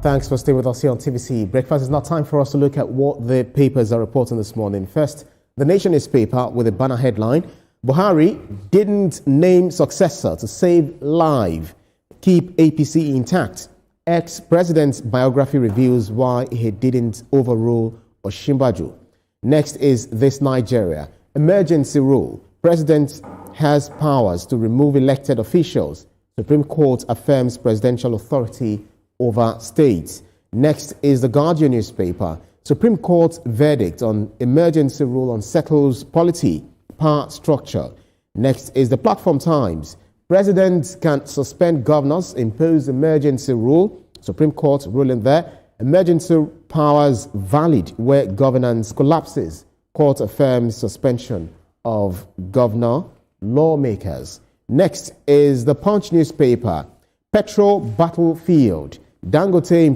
Thanks for staying with us here on TVC Breakfast. It's now time for us to look at what the papers are reporting this morning. First, the Nation newspaper with a banner headline: Buhari didn't name successor to save life, keep APC intact. Ex-president's biography reveals why he didn't overrule Osinbajo. Next is this: Nigeria emergency rule. President has powers to remove elected officials. Supreme Court affirms presidential authority over states. Next is the Guardian newspaper. Supreme Court verdict on emergency rule unsettles polity, power structure. Next is the Platform Times. President can suspend governors, impose emergency rule. Supreme Court ruling there. Emergency powers valid where governance collapses. Court affirms suspension of governor. Lawmakers. Next is the Punch newspaper. Petrol battlefield. Dangote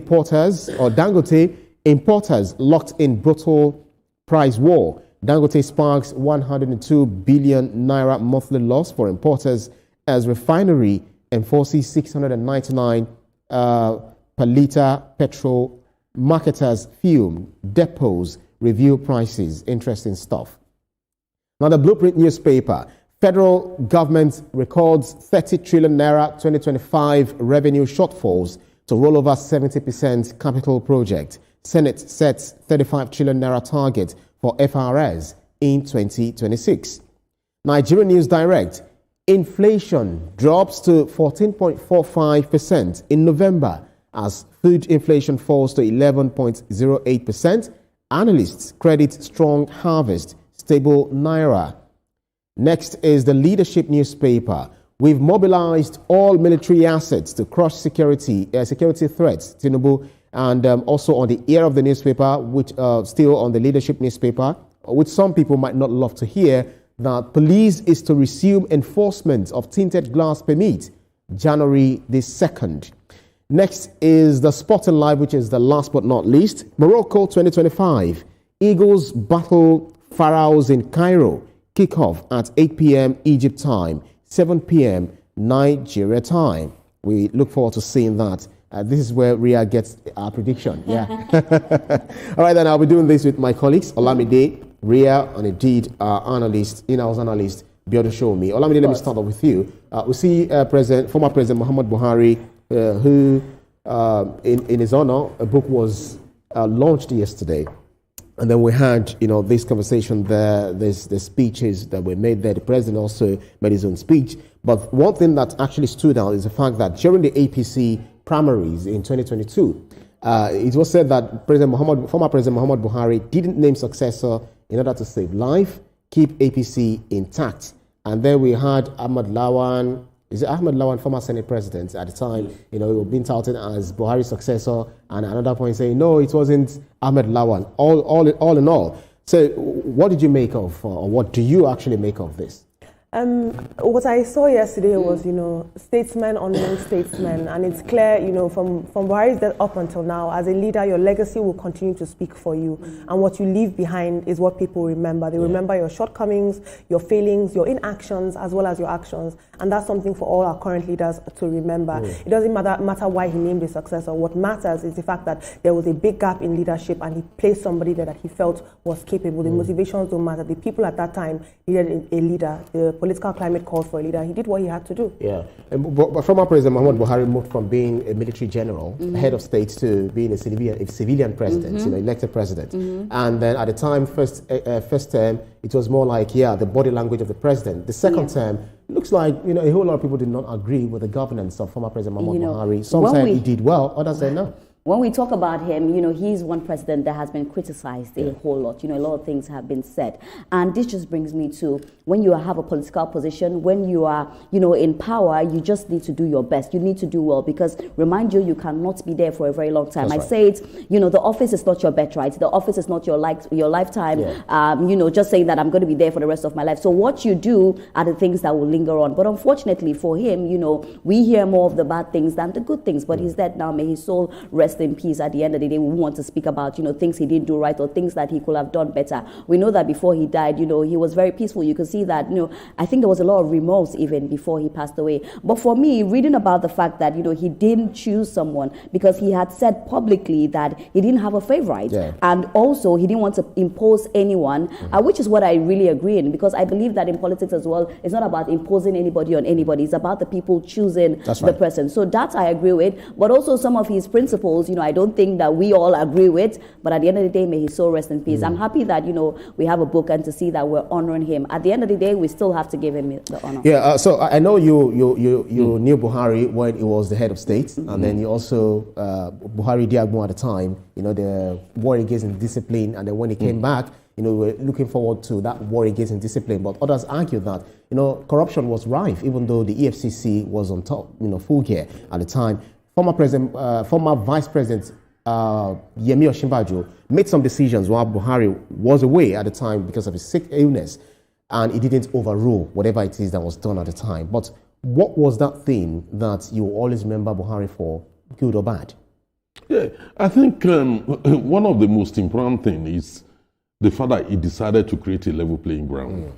importers locked in brutal price war. Dangote sparks 102 billion naira monthly loss for importers as refinery enforces 699 per litre petrol. Marketers fume. Depots review prices. Interesting stuff. Now, the Blueprint newspaper. Federal government records 30 trillion naira 2025 revenue shortfalls to roll over 70% capital project. Senate sets 35 trillion naira target for FRS in 2026. Nigerian News Direct. Inflation drops to 14.45% in November as food inflation falls to 11.08%. Analysts credit strong harvest, stable naira. Next is the Leadership newspaper. We've mobilized all military assets to crush security threats. Tinubu, and also on the ear of the newspaper, which still on the Leadership newspaper, which some people might not love to hear, that police is to resume enforcement of tinted glass permit January the 2nd. Next is the Sporting Live, which is the last but not least. Morocco 2025. Eagles battle Pharaohs in Cairo. Kickoff at 8 p.m. Egypt time, 7 p.m. Nigeria time. We look forward to seeing that. This is where Ria gets our prediction. Yeah. All right, then I'll be doing this with my colleagues, Olamide, Ria, and indeed our analyst, in-house analyst, Biodun Shomi. Olamide, let me start off with you. We see former President Muhammad Buhari, who, in his honor, a book was launched yesterday. And then we had, this conversation there, there's the speeches that were made there. The president also made his own speech. But one thing that actually stood out is the fact that during the APC primaries in 2022, it was said that former President Muhammad Buhari didn't name successor in order to save life, keep APC intact. And then we had Ahmad Lawan, former Senate president at the time, he was being touted as Buhari's successor, and another point saying, no, it wasn't Ahmed Lawan, all in all. So what did you make of, or what do you actually make of this? What I saw yesterday was, statesmen unknown statesmen, and it's clear, from Buhari's death up until now, as a leader, your legacy will continue to speak for you, and what you leave behind is what people remember. They remember your shortcomings, your failings, your inactions, as well as your actions, and that's something for all our current leaders to remember. It doesn't matter why he named a successor. What matters is the fact that there was a big gap in leadership, and he placed somebody there that he felt was capable. The motivations don't matter. The people at that time needed a leader. The political climate called for a leader. He did what he had to do. Yeah. But former President Muhammad Buhari moved from being a military general, head of state, to being a civilian president, elected president. And then at the time, first term, it was more like, the body language of the president. The second term, looks like, a whole lot of people did not agree with the governance of former President Muhammad Buhari. Sometimes he did well, others say no. When we talk about him, he's one president that has been criticized a whole lot. A lot of things have been said. And this just brings me to when you have a political position, when you are, in power, you just need to do your best. You need to do well because, remind you cannot be there for a very long time. That's I say it, the office is not your birthright. The office is not your lifetime. Just saying that I'm going to be there for the rest of my life. So what you do are the things that will linger on. But unfortunately for him, we hear more of the bad things than the good things. But he's dead now. May his soul rest rest in peace. At the end of the day, we want to speak about, things he didn't do right or things that he could have done better. We know that before he died, he was very peaceful. You could see that, I think there was a lot of remorse even before he passed away. But for me, reading about the fact that, he didn't choose someone because he had said publicly that he didn't have a favorite. Yeah. And also he didn't want to impose anyone, which is what I really agree in, because I believe that in politics as well, it's not about imposing anybody on anybody. It's about the people choosing the person. So that I agree with. But also some of his principles, I don't think that we all agree with. But at the end of the day, may his soul rest in peace. I'm happy that, we have a book and to see that we're honoring him. At the end of the day, we still have to give him the honor. Yeah, so I know you knew Buhari when he was the head of state, and then you also, Buhari Diagmo at the time, the war against indiscipline, and then when he came back, we were looking forward to that war against indiscipline. But others argue that, corruption was rife, even though the EFCC was on top, full gear at the time. Former Vice President Yemi Osinbajo made some decisions while Buhari was away at the time because of his sick illness, and he didn't overrule whatever it is that was done at the time. But what was that thing that you always remember Buhari for, good or bad? Yeah, I think one of the most important things is the fact that he decided to create a level playing ground.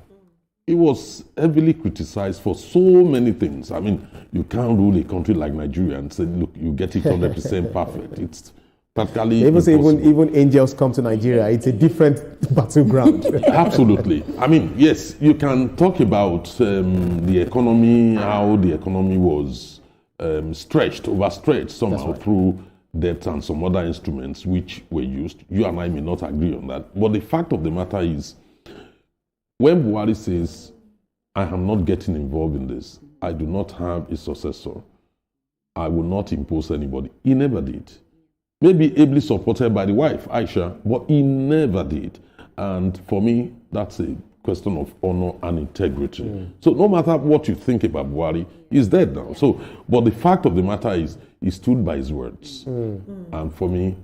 He was heavily criticized for so many things. I mean, you can't rule a country like Nigeria and say, look, you get it 100% perfect. It's practically even angels come to Nigeria. It's a different battleground. Absolutely. I mean, yes, you can talk about the economy, how the economy was overstretched somehow through debt and some other instruments which were used. You and I may not agree on that. But the fact of the matter is, when Buhari says, I am not getting involved in this, I do not have a successor, I will not impose anybody, he never did. Maybe ably supported by the wife, Aisha, but he never did. And for me, that's a question of honor and integrity. So no matter what you think about Buhari, he's dead now. But the fact of the matter is, he stood by his words. And for me,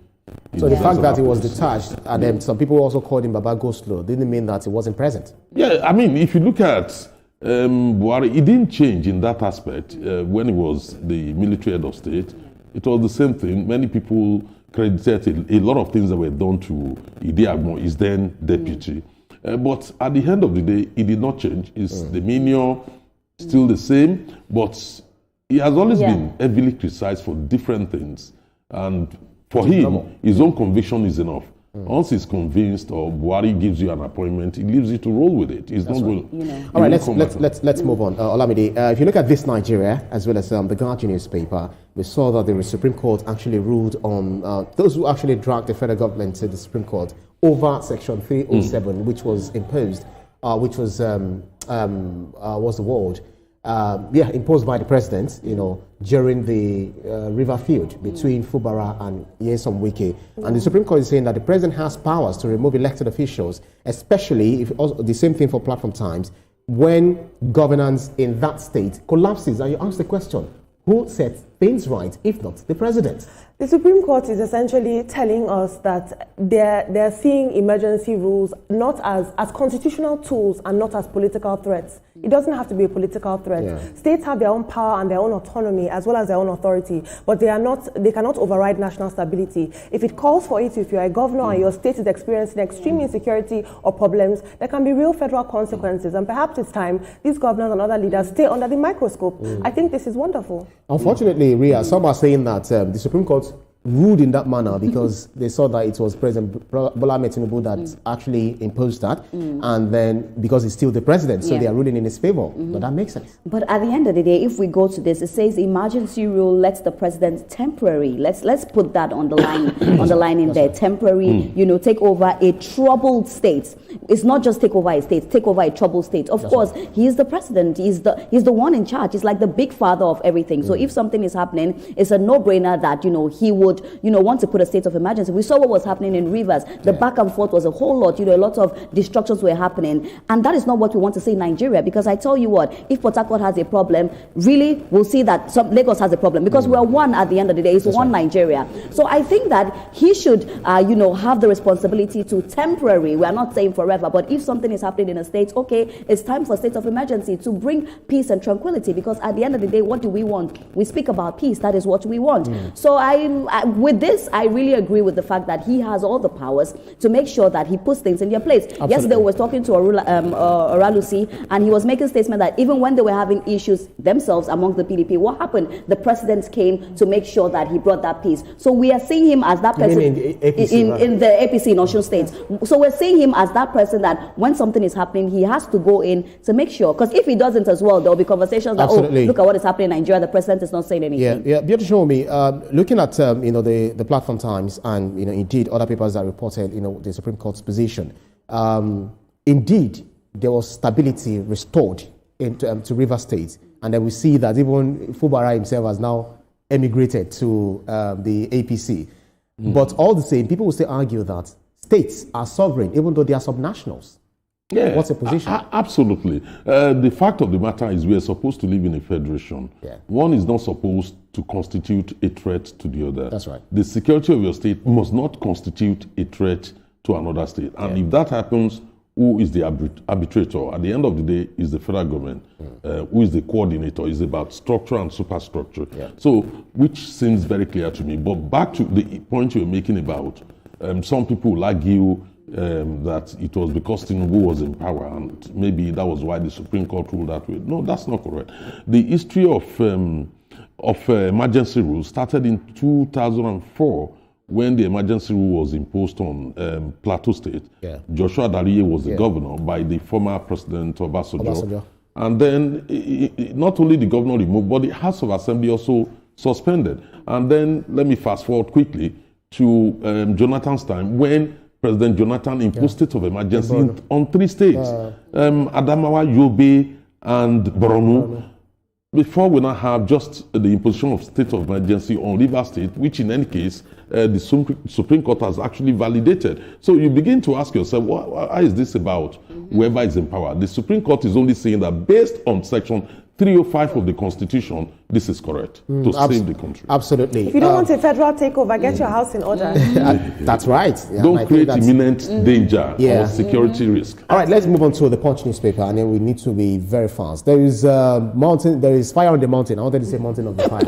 so the fact that he was detached, and then some people also called him Baba Go-Slow, didn't mean that he wasn't present. Yeah, I mean, if you look at Buhari, he didn't change in that aspect when he was the military head of state. It was the same thing. Many people credited a lot of things that were done to Idiagmo, his then deputy. But at the end of the day, he did not change. His demeanor still the same, but he has always been heavily criticized for different things. And for him, his own conviction is enough. Once he's convinced or Buhari gives you an appointment, he leaves you to roll with it. He's not going. All right, let's move on. Olamide, if you look at This Nigeria, as well as the Guardian newspaper, we saw that the Supreme Court actually ruled on those who actually dragged the federal government to the Supreme Court over Section 307, which was imposed, which was what's the word? Imposed by the president, during the river feud between Fubara and Nyesom Wike. And the Supreme Court is saying that the president has powers to remove elected officials, especially if also the same thing for Platform Times, when governance in that state collapses. And you ask the question, who sets things right, if not the president? The Supreme Court is essentially telling us that they're seeing emergency rules not as constitutional tools and not as political threats. It doesn't have to be a political threat. Yeah. States have their own power and their own autonomy as well as their own authority, but they cannot override national stability. If it calls for it, if you're a governor and your state is experiencing extreme insecurity or problems, there can be real federal consequences. And perhaps it's time these governors and other leaders stay under the microscope. I think this is wonderful. Unfortunately, Ria, some are saying that the Supreme Court ruled in that manner because they saw that it was President Bola Ahmed Tinubu that actually imposed that, and then because he's still the president, so they are ruling in his favor. But that makes sense. But at the end of the day, if we go to this, it says emergency rule lets the president temporary. Let's put that on the line in there. Temporary, take over a troubled state. It's not just take over a state, take over a troubled state. Of course, he is the president. He's the one in charge. He's like the big father of everything. So if something is happening, it's a no-brainer that he would want to put a state of emergency. We saw what was happening in Rivers. The back and forth was a whole lot. A lot of destructions were happening. And that is not what we want to see in Nigeria, because I tell you what, if Port Harcourt has a problem, really we'll see that Lagos has a problem, because we are one at the end of the day. It's one Nigeria. So I think that he should, have the responsibility to temporary. We are not saying forever, but if something is happening in a state, okay, it's time for a state of emergency to bring peace and tranquility, because at the end of the day, what do we want? We speak about peace. That is what we want. So with this, I really agree with the fact that he has all the powers to make sure that he puts things in their place. Absolutely. Yesterday, we were talking to Oralusi, and he was making a statement that even when they were having issues themselves among the PDP, what happened? The president came to make sure that he brought that peace. So we are seeing him as that person in the APC, in the APC in Osun State. So we're seeing him as that person that when something is happening, he has to go in to make sure. Because if he doesn't as well, there will be conversations that, Absolutely. oh, look at what is happening in Nigeria. The president is not saying anything. Yeah. Be able to show me, looking at the Platform Times and indeed other papers that reported the Supreme Court's position. Indeed, there was stability restored to Rivers State, and then we see that even Buhari himself has now emigrated to the APC. But all the same, people will still argue that states are sovereign, even though they are subnationals. Yeah, what's the position? Absolutely. The fact of the matter is we are supposed to live in a federation. Yeah. One is not supposed to constitute a threat to the other. That's right. The security of your state must not constitute a threat to another state. And if that happens, who is the arbitrator? At the end of the day, is the federal government. Who is the coordinator? Is about structure and superstructure. Yeah. So, which seems very clear to me. But back to the point you're making about some people will argue that it was because Tinubu was in power and maybe that was why the Supreme Court ruled that way. No, that's not correct. The history of emergency rules started in 2004 when the emergency rule was imposed on Plateau State. Yeah. Joshua Dariye was the governor by the former president Obasanjo. And then not only the governor removed, but the House of Assembly also suspended. And then let me fast forward quickly to Jonathan's time when President Jonathan imposed state of emergency on 3 states, Adamawa, Yobe, and Borno. Before we now have just the imposition of state of emergency on Rivers State, which in any case, the Supreme Court has actually validated. So you begin to ask yourself, why is this about whoever is in power? The Supreme Court is only saying that based on Section 305 of the Constitution, this is correct to save the country. Absolutely. If you don't want a federal takeover, get your house in order. That's right. Yeah, don't create imminent danger or security risk. All right, let's move on to the Punch newspaper, and then we need to be very fast. There is there is fire on the mountain. I wanted to say mountain of the fire.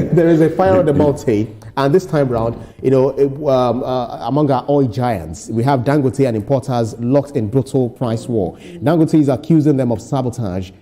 There is a fire on the mountain, and this time round, among our oil giants, we have Dangote and importers locked in brutal price war. Dangote is accusing them of sabotage.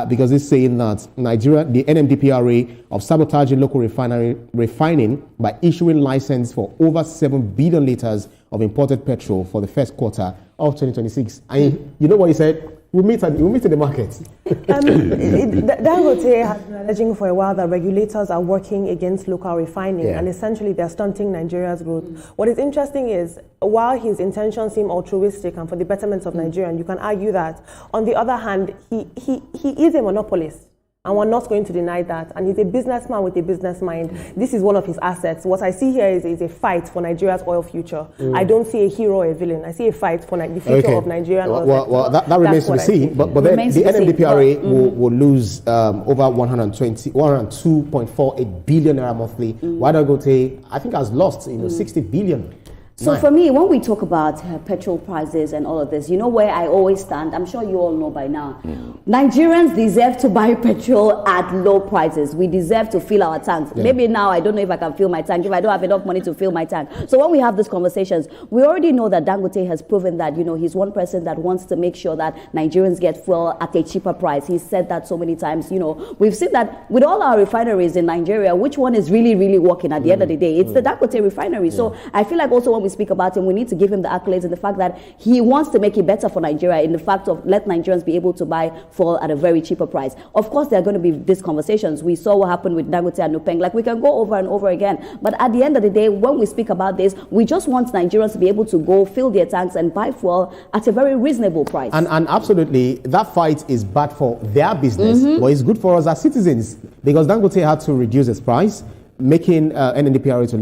Because it's saying that Nigeria, the NMDPRA, of sabotaging local refining by issuing license for over 7 billion liters of imported petrol for the first quarter of 2026. And you know what he said? We'll meet in the market. Dangote has been alleging for a while that regulators are working against local refining, and essentially they're stunting Nigeria's growth. What is interesting is, while his intentions seem altruistic and for the betterment of Nigeria, and you can argue that, on the other hand, he is a monopolist. And we're not going to deny that. And he's a businessman with a business mind. This is one of his assets. What I see here is a fight for Nigeria's oil future. I don't see a hero or a villain. I see a fight for the future of Nigerian oil. Well, that remains to be seen. But then the NMDPRA will lose over 102.48 billion naira monthly. While Dangote, I think, has lost 60 billion. So for me, when we talk about petrol prices and all of this, you know where I always stand? I'm sure you all know by now. Nigerians deserve to buy petrol at low prices. We deserve to fill our tanks. Maybe now I don't know if I can fill my tank, if I don't have enough money to fill my tank. So when we have these conversations, we already know that Dangote has proven that, he's one person that wants to make sure that Nigerians get fuel at a cheaper price. He's said that so many times. We've seen that with all our refineries in Nigeria, which one is really, really working at the end of the day? It's the Dangote refinery. So I feel like also when we speak about him, we need to give him the accolades in the fact that he wants to make it better for Nigeria in the fact of let Nigerians be able to buy fuel at a very cheaper price. Of course, there are going to be these conversations. We saw what happened with Dangote and Nupeng. Like, we can go over and over again. But at the end of the day, when we speak about this, we just want Nigerians to be able to go fill their tanks and buy fuel at a very reasonable price. And absolutely, that fight is bad for their business, but it's good for us as citizens, because Dangote had to reduce its price, making NMDPRA to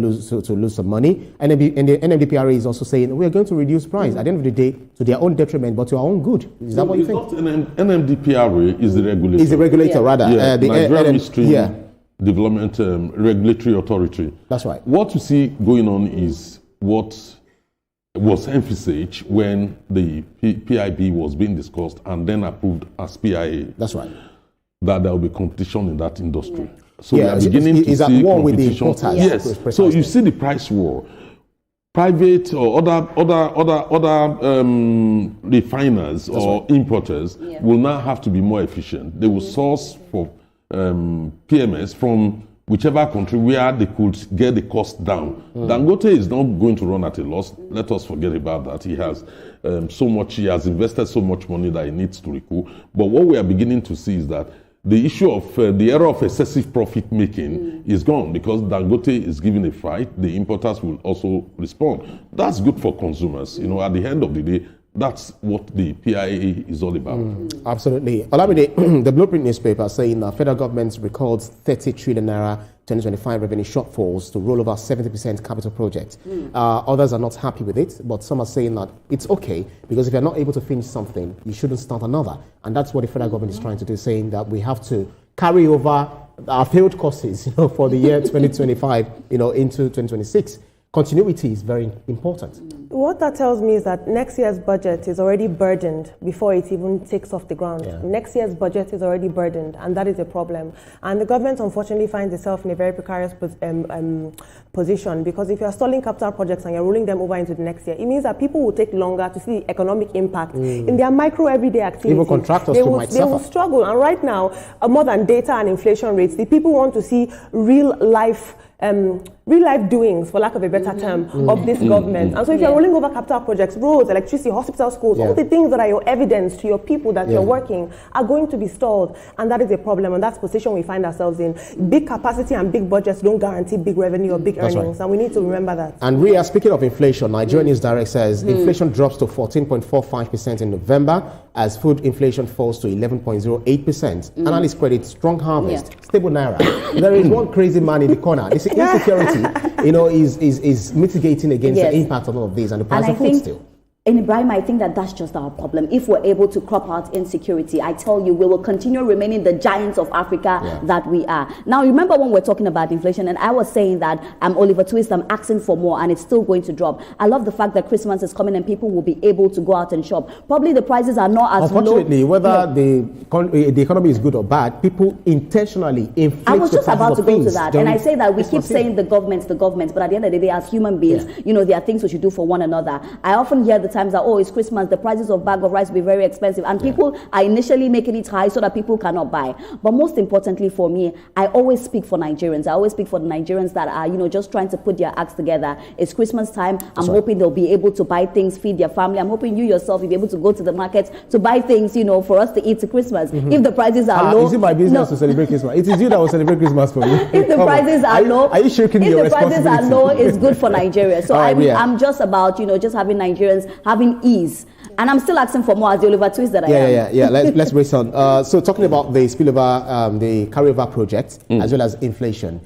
lose some money. And the NMDPRA is also saying we are going to reduce price at the end of the day to their own detriment, but to our own good. Is that what you think? NMDPRA is the regulator. Is the regulator, rather. The Nigerian Midstream Development Regulatory Authority. That's right. What you see going on is what was envisaged when the PIB was being discussed and then approved as PIA. That's right. That there will be competition in that industry. So we are beginning to is see at war with the competition. importers. Yes. Precisely. So you see the price war. Private or other refiners or importers will now have to be more efficient. They will source for PMS from whichever country where they could get the cost down. Dangote is not going to run at a loss. Let us forget about that. He has he has invested so much money that he needs to recoup. But what we are beginning to see is that the issue of the era of excessive profit making is gone because Dangote is giving a fight. The importers will also respond. That's good for consumers. At the end of the day, that's what the PIA is all about. Absolutely. Olamide, the Blueprint newspaper saying that federal government records 30 trillion naira 2025 revenue shortfalls to roll over 70% capital project. Others are not happy with it, but some are saying that it's okay because if you're not able to finish something, you shouldn't start another. And that's what the federal government is trying to do, saying that we have to carry over our failed courses, for the year 2025, into 2026. Continuity is very important. What that tells me is that next year's budget is already burdened before it even takes off the ground. Yeah. Next year's budget is already burdened, and that is a problem. And the government, unfortunately, finds itself in a very precarious position because if you're stalling capital projects and you're rolling them over into the next year, it means that people will take longer to see the economic impact in their micro everyday activities. Even contractors might They will suffer. struggle. And right now, more than data and inflation rates, the people want to see real life doings, for lack of a better term, of this government. And so if you're rolling over capital projects, roads, electricity, hospital, schools, all the things that are your evidence to your people that you're working are going to be stalled. And that is a problem. And that's the position we find ourselves in. Big capacity and big budgets don't guarantee big revenue or big earnings. Right. And we need to remember that. And Ria, speaking of inflation, Nigerian News Direct says inflation drops to 14.45% in November as food inflation falls to 11.08%. Analysts credit strong harvest, stable naira. There is one crazy man in the corner. This insecurity, is mitigating against the impact of all of these and the price of food still. In Ibrahim, I think that's just our problem. If we're able to crop out insecurity, I tell you, we will continue remaining the giants of Africa that we are. Now, remember when we're talking about inflation, and I was saying that I'm Oliver Twist, I'm asking for more, and it's still going to drop. I love the fact that Christmas is coming and people will be able to go out and shop. Probably the prices are not as Unfortunately, low. whether the economy is good or bad, people intentionally inflate I was the just prices about of to go to things that, during and I say that we keep Christmas saying the government, but at the end of the day, as human beings, there are things we should do for one another. I often hear the times that, it's Christmas, the prices of bag of rice will be very expensive, and people are initially making it high so that people cannot buy. But most importantly for me, I always speak for Nigerians. I always speak for the Nigerians that are, just trying to put their acts together. It's Christmas time. I'm hoping they'll be able to buy things, feed their family. I'm hoping you yourself will be able to go to the market to buy things, for us to eat to Christmas. If the prices are low, is it my business to celebrate Christmas? It is you that will celebrate Christmas for me. If the prices are low, are you shaking your responsibility? If the prices are low, it's good for Nigeria. So I'm just about, just having Nigerians having ease. And I'm still asking for more as the Oliver Twist that I am. Yeah. Let's race on. So talking about the spillover, the carryover project, as well as inflation.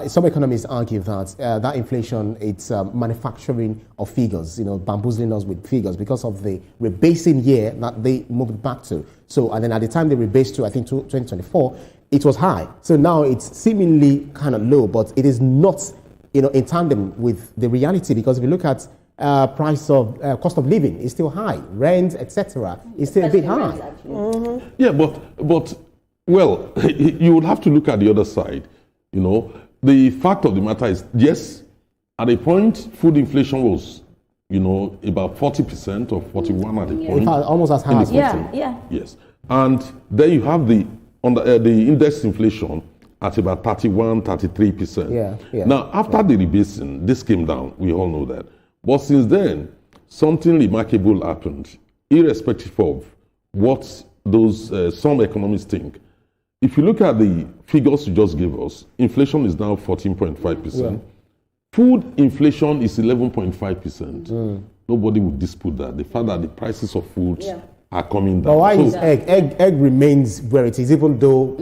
Some economists argue that that inflation, it's manufacturing of figures, bamboozling us with figures because of the rebasing year that they moved back to. So, and then at the time they rebased to, I think, 2024, it was high. So now it's seemingly kind of low, but it is not, in tandem with the reality, because if you look at cost of living is still high, rent, etc. is still a bit high. Yeah, but well, you would have to look at the other side. The fact of the matter is, yes, at a point, food inflation was, about 40% or 41 at a point. In fact, almost as high as 40. Yes, and then you have the index inflation at about 31, 33%. Now, after the rebasing, this came down. We all know that. But since then, something remarkable happened, irrespective of what those some economists think. If you look at the figures you just gave us, inflation is now 14.5%. Food inflation is 11.5%. Nobody would dispute that. The fact that the prices of food are coming down. But why is egg? Egg remains where it is, even though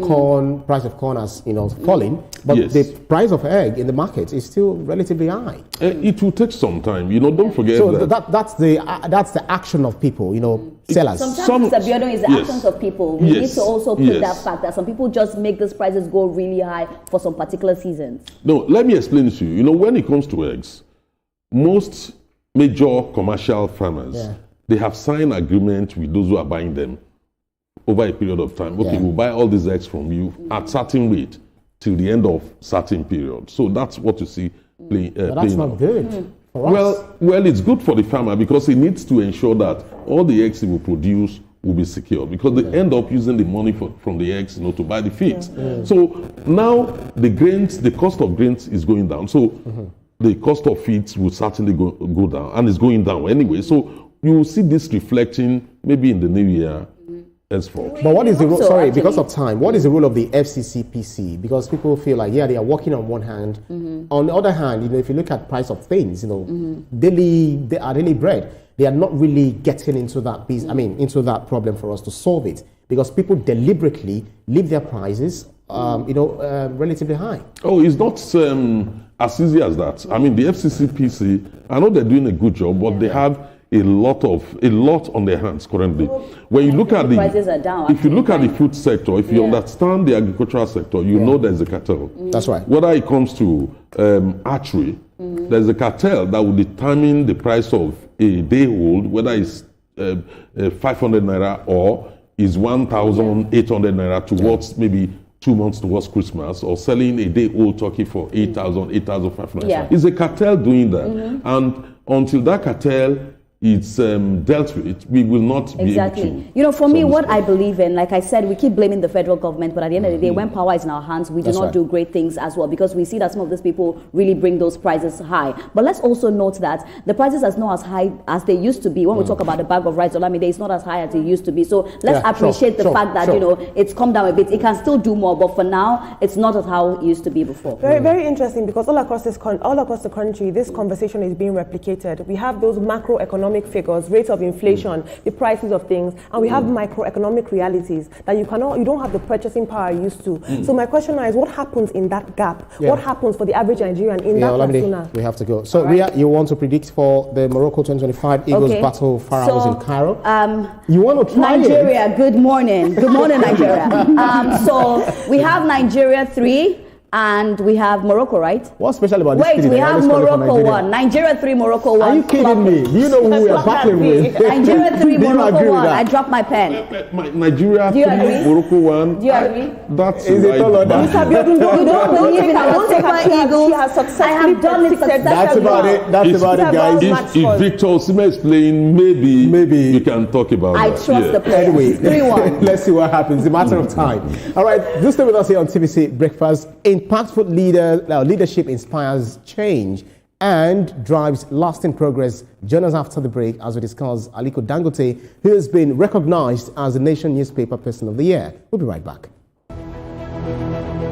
price of corn has fallen. But the price of egg in the market is still relatively high. It will take some time. Don't forget that's the action of people. Sellers. Sometimes Abiodun is the actions of people. We need to also put that fact that some people just make these prices go really high for some particular seasons. No, let me explain it to you. When it comes to eggs, most major commercial farmers, they have signed agreement with those who are buying them over a period of time. Okay, we'll buy all these eggs from you at certain rate till the end of certain period. So that's what you see But that's playing not out. good for us. Well, it's good for the farmer because he needs to ensure that all the eggs he will produce will be secure, because they end up using the money from the eggs, to buy the feeds. So now the cost of grains is going down. So the cost of feeds will certainly go down, and it's going down anyway. So you will see this reflecting maybe in the new year. But what is the role? Sorry, because of time. What is the role of the FCCPC? Because people feel like, yeah, they are working on one hand. On the other hand, if you look at price of things, daily bread, they are not really getting into that piece. I mean, into that problem for us to solve it, because people deliberately leave their prices, relatively high. Oh, it's not as easy as that. I mean, the FCCPC, I know they're doing a good job, but they have a lot on their hands currently. When you look at the prices are down, if you look at the food sector, if you understand the agricultural sector, you know there's a cartel. That's right. Whether it comes to archery, there's a cartel that will determine the price of a day old, whether it's 500 naira or is 1,800 naira towards maybe 2 months towards Christmas, or selling a day old turkey for 8,000, 8,500. Yeah. It's a cartel doing that, and until that cartel it's dealt with, we will not be able to. For me, what I believe in, like I said, we keep blaming the federal government, but at the end of the day, when power is in our hands, we do not do great things as well, because we see that some of these people really bring those prices high. But let's also note that the prices are not as high as they used to be. When we talk about the bag of rice, Olamide, it's not as high as it used to be. So let's appreciate the fact that it's come down a bit. It can still do more, but for now, it's not as how it used to be before. Very, very interesting, because all across the country, this conversation is being replicated. We have those macroeconomic figures, rates of inflation, the prices of things, and we have microeconomic realities that you don't have the purchasing power you used to. So my question now is, what happens in that gap? What happens for the average Nigerian in that persona? We have to go. So Ria, you want to predict for the Morocco 2025 Eagles battle Pharaohs in Cairo? You want to try Nigeria, it? good morning. Good morning, Nigeria. So we have Nigeria 3. And we have Morocco, right? What's special about this? Wait, we have Morocco 1. Nigeria 3, Morocco 1. Are you kidding me? Do you know who we are battling with? Nigeria 3, Morocco 1. I dropped my pen. Nigeria 3, Morocco 1. Do you agree? That's is it all of that? You don't believe in our Super Eagles? I have done it successfully. That's about it. That's about it, guys. If Victor Osimhen is playing, maybe we can talk about I that. trust the players. Anyway, 3-1. Let's see what happens. It's a matter of time. All right, do stay with us here on TVC Breakfast. Impactful leadership inspires change and drives lasting progress. Join us after the break as we discuss Aliko Dangote, who has been recognized as the Nation Newspaper Person of the Year. We'll be right back.